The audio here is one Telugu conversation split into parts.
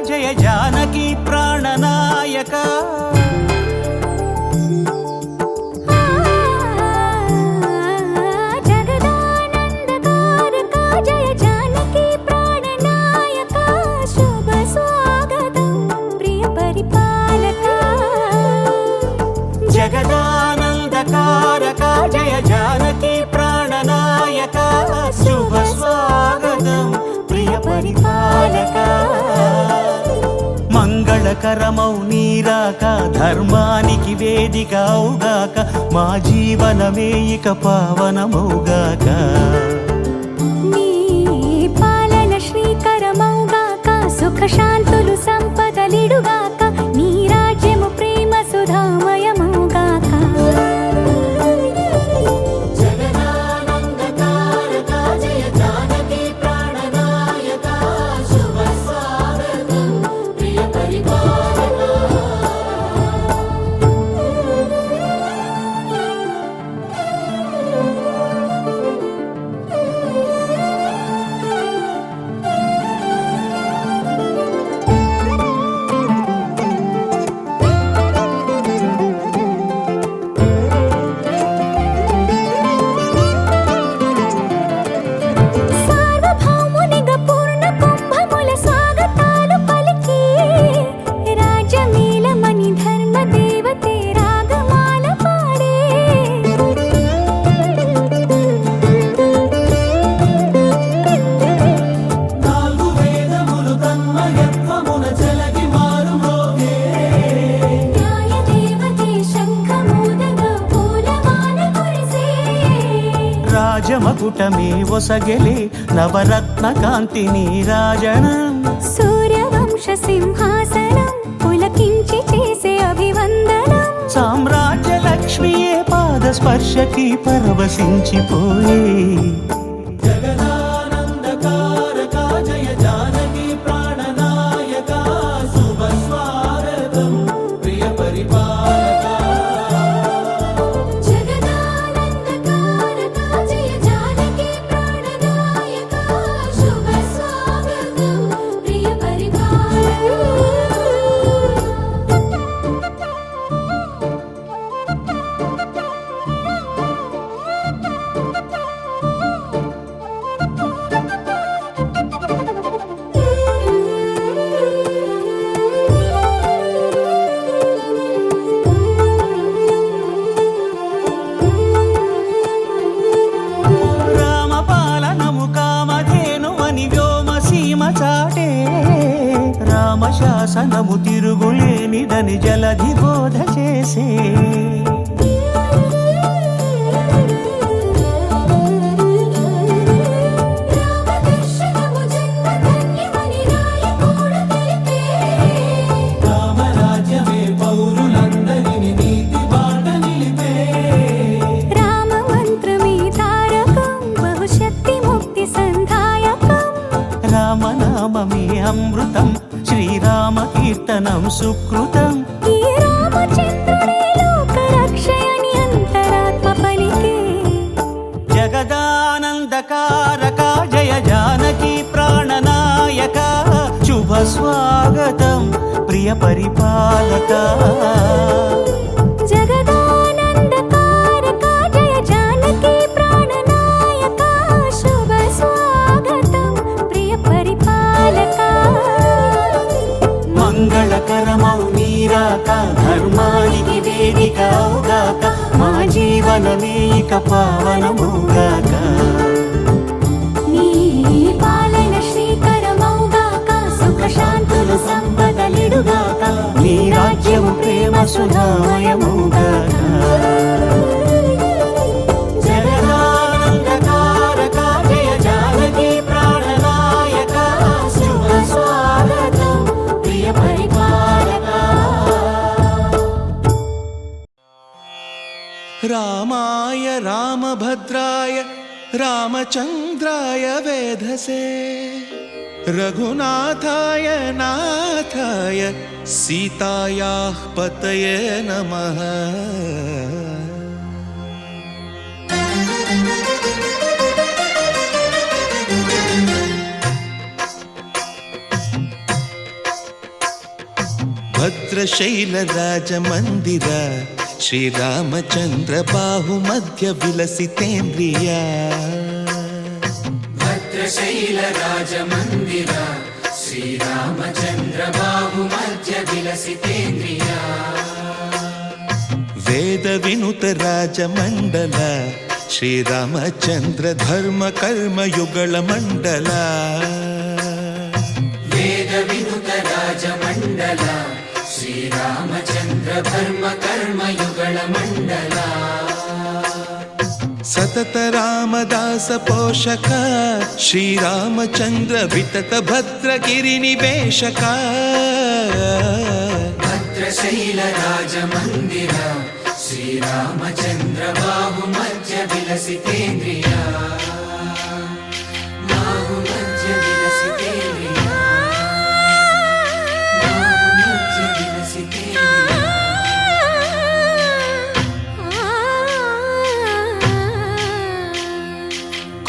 జయ జానకి ప్రాణనాయక జగదానందకారక జయ జానకి ప్రాణనాయక శుభ స్వాగతం ప్రియ పరిపాలక జగదానందకారక జయ జానకి ప్రాణనాయక శుభ స్వాగతం ప్రియ పరిపాలక మంగళకరమౌ నీరాక ధర్మానికి వేదిక అవుగాక మా జీవనమే ఇక పావనమౌగాక నీ పాలన శ్రీకరమౌగాక సుఖ శాంతులు సంపదలిడుగాక నీ రాజ్యము ప్రేమ సుధామయమౌగాక రాజమకుటమే ఒసగెలే నవరత్న కాంతి నీరాజనం సూర్యవంశ సింహాసనం పులకించి చేసే అభివందనం సామ్రాజ్య లక్ష్మియే పాద స్పర్శకి పరవశించిపోయే జగదానందకారక జయ జానకి ప్రాణనాయక శుభ స్వాగతం ప్రియ పరిపాలక రామశాసనము తిరుగులేనిదని జలధి బోధ చేసే రామరాజ్యమే పౌరులందరిని నీతి బాట నిలిపే రామ మంత్రమే తారకం బహుశక్తి ముక్తి సంధాయకం రామనామమే అమృతం శ్రీరామ కీర్తనం సుకృతం ఈ రామచంద్రుడే లోక రక్షయని అంతరాత్మ పలికే జగదానందకారక జయ జానకి ప్రాణనాయక శుభ స్వాగతం ప్రియ పరిపాలక జగదానందకారక జయ జానకి ప్రాణనాయక శుభ స్వాగతం ప్రియ పరిపాలక మంగళకరమౌ నీరాక ధర్మానికి వేదిక అవుగాక మా జీవనమే ఇక పావనమౌగాక నీ పాలన శ్రీకరమౌగాక సుఖ శాంతులు సంపదలిడుగాక నీ రాజ్యము ప్రేమ సుధామయమౌగాక జగదానందకారక रामाय रामभद्राय रामचन्द्राय वेधसे रघुनाथाय नाथाय सीतायाः पतये नमः। भद्रशैलराजमन्दिर श्रीरामचन्द्र बाहुमध्य विलसितेन्द्रिय भद्रशैलराजमन्दिर श्रीरामचन्द्र बाहुमध्य विलसितेन्द्रिय वेदविनुत राजमण्डल श्रीरामचन्द्र धर्म कर्म युगल मण्डल वेदविनुत राजमण्डल श्रीरामचन्द्र धर्म कर्म युगल मण्डल सतत रामदास पोषक श्रीरामचन्द्र वितत भद्रगिरि निवेशक भद्रशैलराजमन्दिर श्रीरामचन्द्र बाहुमध्य विलसितेन्द्रिय बाहुमध्य विलसितेन्द्रिय बाहुमध्य विलसितेन्द्रिय।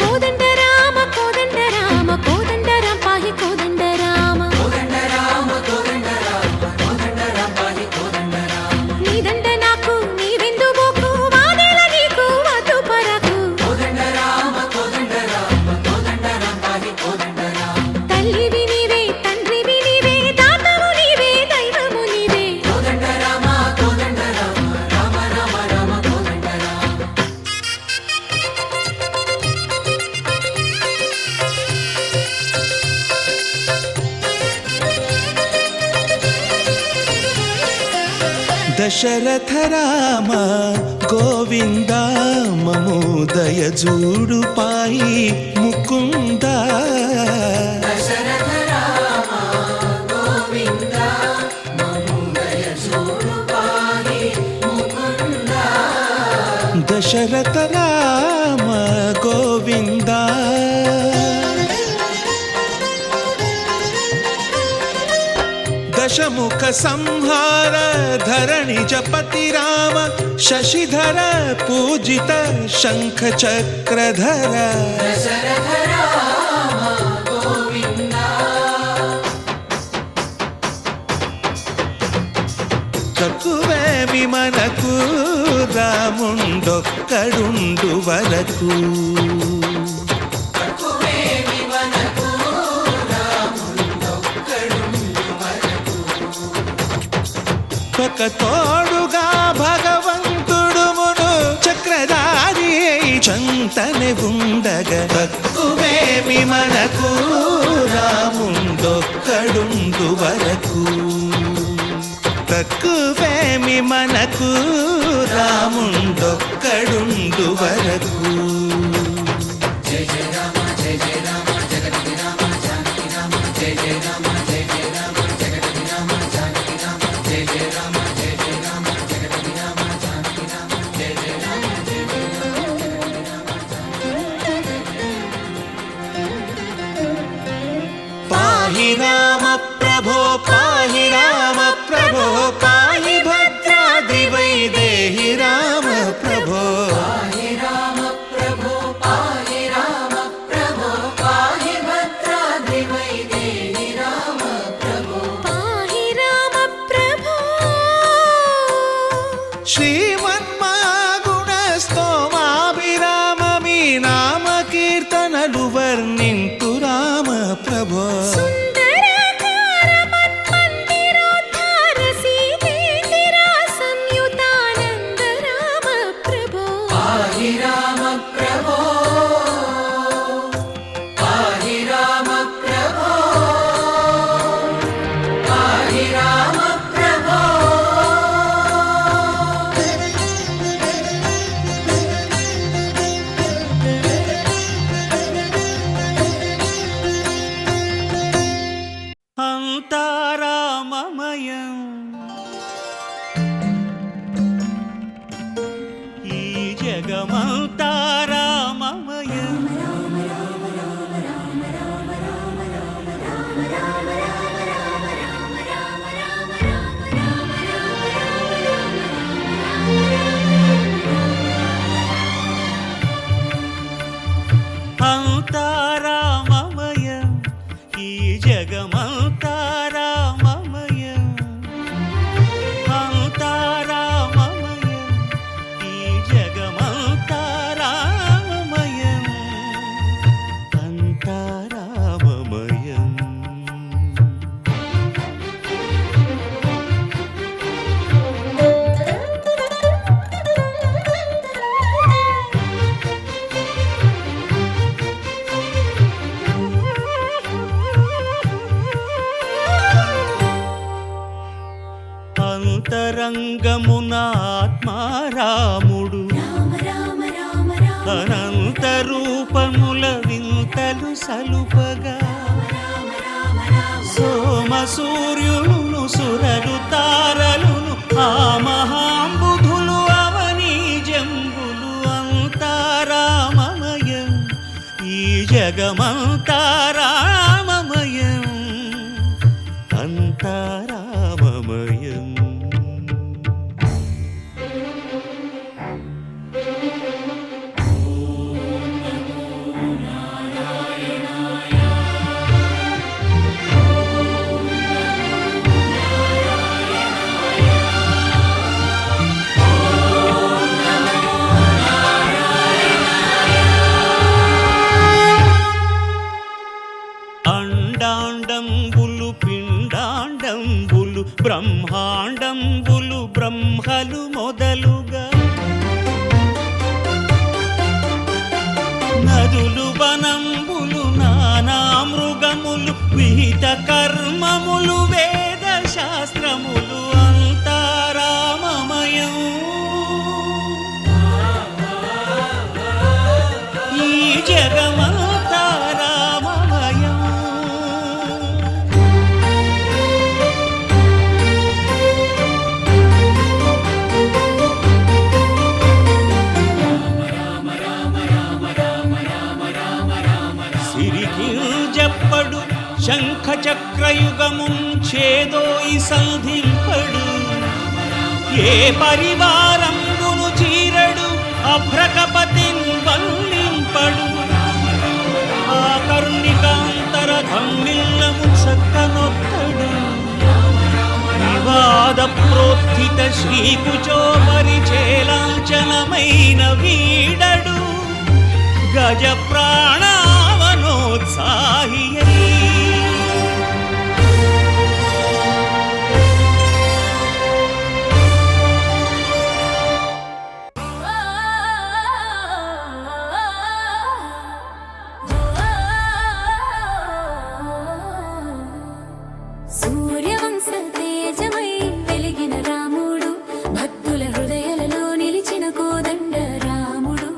కోదండ రామ కోదండ రామ కోదండ రామ పాహి కోదండ రామ కోదండ రామ కోదండ రామ కోదండ రామ పాహి కోదండ రామ నీదండ నాకు నీవెందు బోకు వాదేల నీకు వద్దు పరకు కోదండ రామ కోదండ రామ కోదండ రామ పాహి కోదండ రామ తల్లివి నీవే తండ్రివి నీవే దాతవు నీవే దైవము నీవే కోదండ రామ కోదండ రామ రామ రామ రామ కోదండ రామ दशरथ राम गोविंद ममोदय जूडु पाहि मुकुंद दशरथ राम गोविंद ममोदय जूडु पाहि मुकुंद दशरथ राम गोविंद दशमुख संहार धरणि जपति राम शशिधर पूजित शंख चक्रधर दशरथ राम गोविंद తక్కువే విమనకు రాముండొక్కడుండు వరకు తక్కువేమి మనకు రాముండొక్కడుండు వరకు ఒక తోడుగా భగవంతుడు మును చక్రధారి చంతనే ఉండగా తక్కువేమి మనకు రాముండొక్కడుండు వరకు తక్కువేమి మనకు రాముండొక్కడుండు వరకు జయ జయ రామ జయ జయ రామ జగతి రామ జానకి రామ జయ జయ రామ జయ జయ రామ జగతి రామ జానకి రామ జయ జయ రామ జయ జయ రామ జగతి రామ జానకి రామ జయ జయ రామ జయ జయ రామ పాహి రామ ప్రభో పాహి రామ ప్రభో పాహి భద్రాద్రి వైదేహి రామ ప్రభో పాహి రామ ప్రభో పాహి రామ ప్రభో పాహి భద్రాద్రి వైదేహి రామ ప్రభో పాహి రామ ప్రభో శ్రీమన్మాగుణ స్తోమాభిరామ మీ నామ కీర్తనలు వర్ణింతు రామ ప్రభో సుందర అంతా రామమయం ఈ జగమంతా రామమయం అంతా రామమయం ఈ జగమంతా రామమయం అంతా రామమయం అంతరంగమున ఆత్మారాముడు అనంత రూపముల వింతలు సలుపగా సోమ సూర్యులను సురలు తారలును ఆ మహాంబుధులు అవనీ జంబులు అంతారామమయం ఈ జగమంతా రామమయం అంతారామమయం అండాండంబులు పిండాండంబులు బ్రహ్మాండంబులు బ్రహ్మలు మొదలుగా నదులు వనంబులు నానా మృగములు విహిత కర్మములు వేద శాస్త్రములు అంతారామమయం ఈ జగమంతా రామమయం సిరికింజప్పడు శంఖ చక్రయుగముంచేదోయి సంధింపడు ఏ పరివారంబును చీరడు అభ్రకపతిన్ వల్లింపడు ఆ కర్ణికాంతర ధమ్మిల్లము చక్కనొక్కడు వివాద ప్రోత్థిత శ్రీకుచో పరిచేలాంఛనమైన వీడడు గజ ప్రాణావనోత్సాహి సూర్యవంశ తేజమై వెలిగిన రాముడు భక్తుల హృదయాలలో నిలిచిన కోదండ రాముడు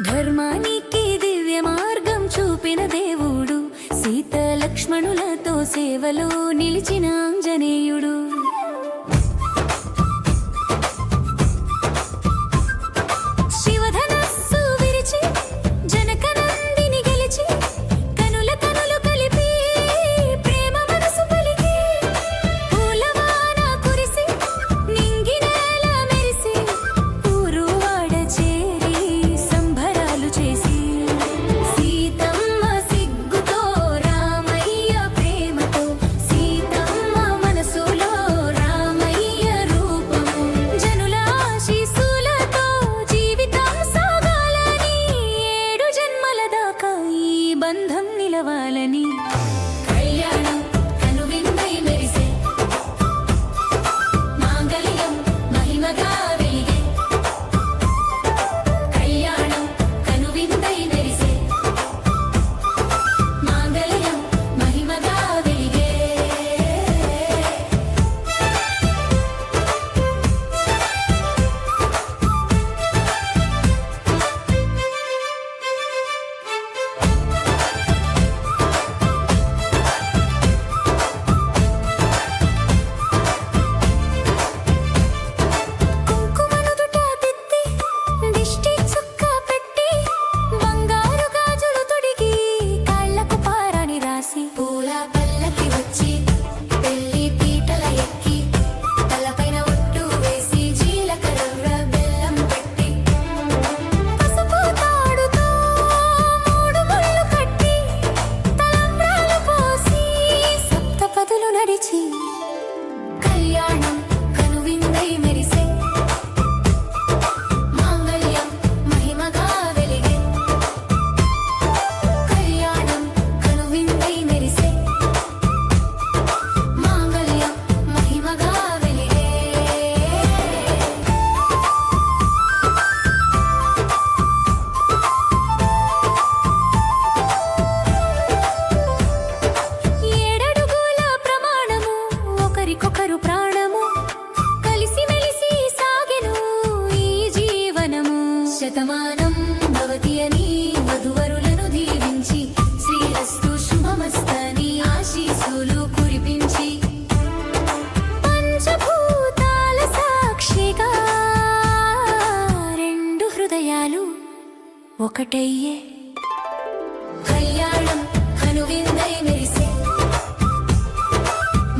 ధర్మానికి దివ్య మార్గం చూపిన దేవుడు సీత లక్ష్మణులతో సేవలో నిలిచిన ఆంజనేయుడు శివధనస్సు విరిచి జనకనందిని గెలిచి కనుల కనులు కలిపి ప్రేమ మనసు పలికి పూలవాన కురిసి నింగినేల మెరిసి ఊరువాడ చేరి సంబరాలు చేసి సీతమ్మ సిగ్గుతో రామయ్య ప్రేమతో సీతమ్మ మనసులో సరస్వతి అని వధువరులను దీవించి శ్రీరస్తు శుభమస్తని ఆశీస్సులు కురిపించి పంచభూతాల సాక్షిగా రెండు హృదయాలు ఒకటయ్యే కళ్యాణం కనువిందై మెరిసే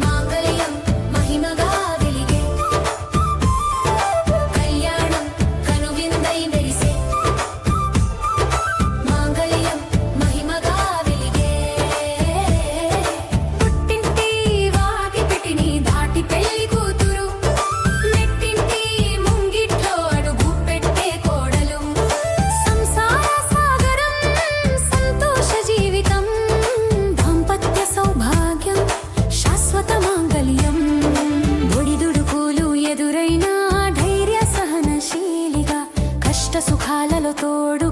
మాంగళ్యం మహిమగా వెలిగే కళ్యాణం కనువిందై మెరిసే మాంగళ్యం మహిమగా వెలిగే పుట్టింటి వాకి పిటిని దాటి పెళ్లి కూతురు మెట్టింటి ముంగిట్లో అడుగు పెట్టే కోడలు సంసార సాగరం సంతోష జీవితం దాంపత్య సౌభాగ్యం శాశ్వత మాంగళ్యం ఒడిదుడుకులు ఎదురైనా ధైర్య సహనశీలిగా కష్ట సుఖాలలో తోడు